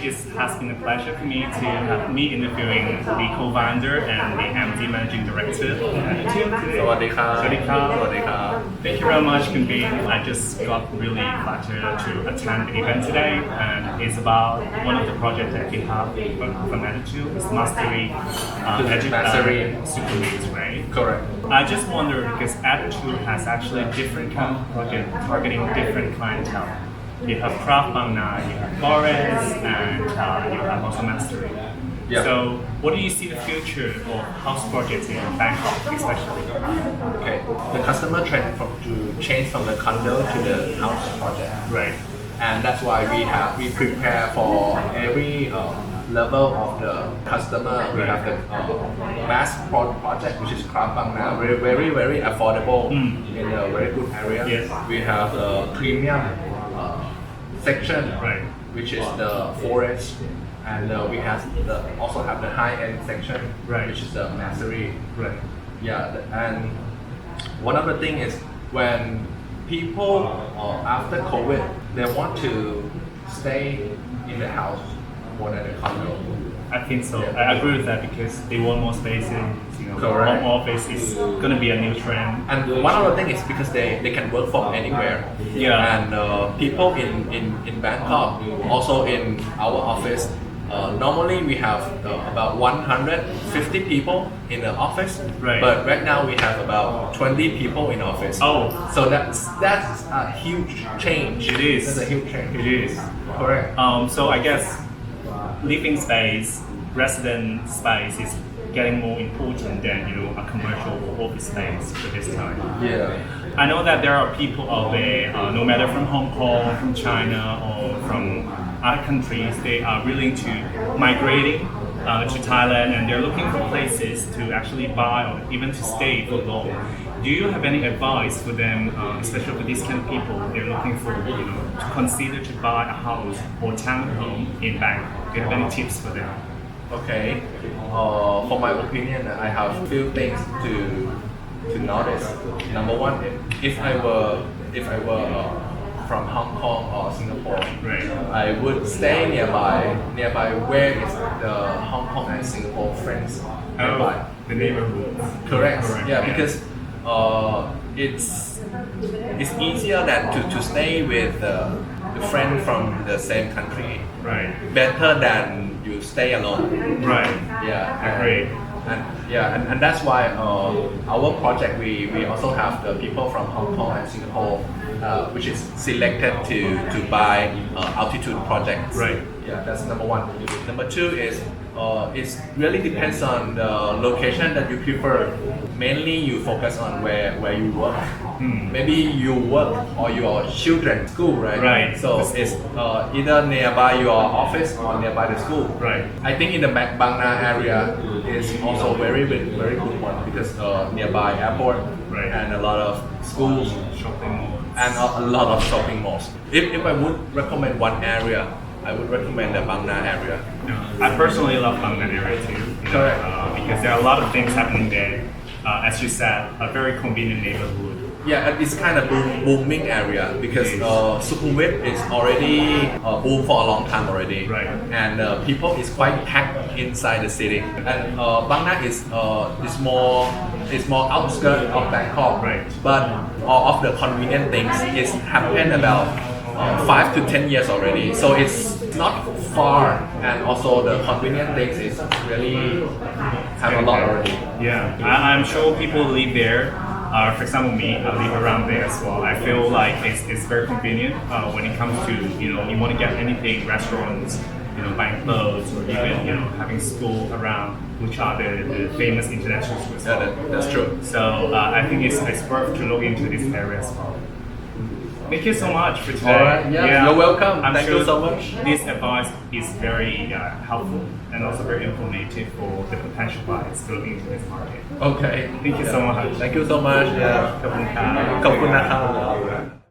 it has been a pleasure for me to have me interviewing the co-founder and the MD Managing Director of Altitude. สวัสดีครับ สวัสดีครับ สวัสดีครับ Thank you very much, Kun-Bin. I just got really flattered to attend the event today, and it's about one of the projects that we have from Altitude. It's Mastery, Mastery. Zupreme, right? Correct. I just wonder because Altitude has actually different kind of project targeting different clientele. You have craft Bangna, you have forest, and you have also Mastery. Yeah. So, what do you see the future of house projects in Bangkok, especially? Okay. The customer trend to change from the condo to the house project. Right. And that's why we prepare for every level of the customer. We have the mass project, which is craft Bangna, very affordable in a very good area. Yes. We have the premium section, Right. which is the forest, and we also have the high-end section, Right. which is the mastery. Right. Yeah, and one of the thing is when people after COVID, they want to stay in the house more than the condo. I think so. I agree with that because they want more spaces. Correct. Home office is going to be a new trend. And one other thing is because they can work from anywhere. Yeah. And people in Bangkok, also in our office, normally we have about 150 people in the office. Right. But right now we have about 20 people in office. Oh. So that's a huge change. It is. That's a huge change. It is. Correct. So I guess living space, resident space is getting more important than a commercial or office space for this time. Yeah. I know that there are people out there, no matter from Hong Kong, from China, or from other countries, they are willing to migrating to Thailand, and they're looking for places to actually buy or even to stay for long. Do you have any advice for them, especially for these kind of people? They're looking for, to consider to buy a house or townhome in Bangkok. Do you have any tips for them? Okay. For my opinion, I have few things to notice. Number one, if I were from Hong Kong or Singapore, Right. I would stay nearby where is the Hong Kong and Singapore friends nearby. Oh, the neighborhood. Correct. Correct. Yeah, because it's easier than to stay with the friend from the same country. Right. Better than you stay alone. Right. Yeah. Agree. And that's why our project we also have the people from Hong Kong and Singapore, which is selected to buy Altitude projects. Right. Yeah, that's number one. Number two is it really depends on the location that you prefer. Mainly you focus on where you work. Maybe you work or your children's school, right? Right. So it's either nearby your office or nearby the school. Right. I think in the Bangna area is also very good one because nearby airport Right. and a lot of schools Shopping malls. and a lot of shopping malls. If I would recommend one area, I would recommend the Bangna area. I personally love Bangkok area too. Correct. Because there are a lot of things happening there. As you said, a very convenient neighborhood. Yeah, and it's kind of booming area because Sukhumvit is already boom for a long time already. Right. And people is quite packed inside the city. And Bangna is more outskirts of Bangkok. Right. But all of the convenient things is happened about 5 to 10 years already. So it's not far, and also the convenient things is really have a lot already. Yeah, I'm sure people live there. For example, me, I live around there as well. I feel like it's very convenient when it comes to you want to get anything, restaurants, buying clothes, or even having school around, which are the famous international schools. Yeah, that's true. So I think it's worth to look into this area as well. Thank you so much for today. All right, yeah, you're welcome. I'm Thank sure you so much. This advice is very helpful and also very informative for the potential buyers looking into this market. Okay. Thank you so much. Thank you so much. Yeah. ขอบคุณครับ ขอบคุณนะครับ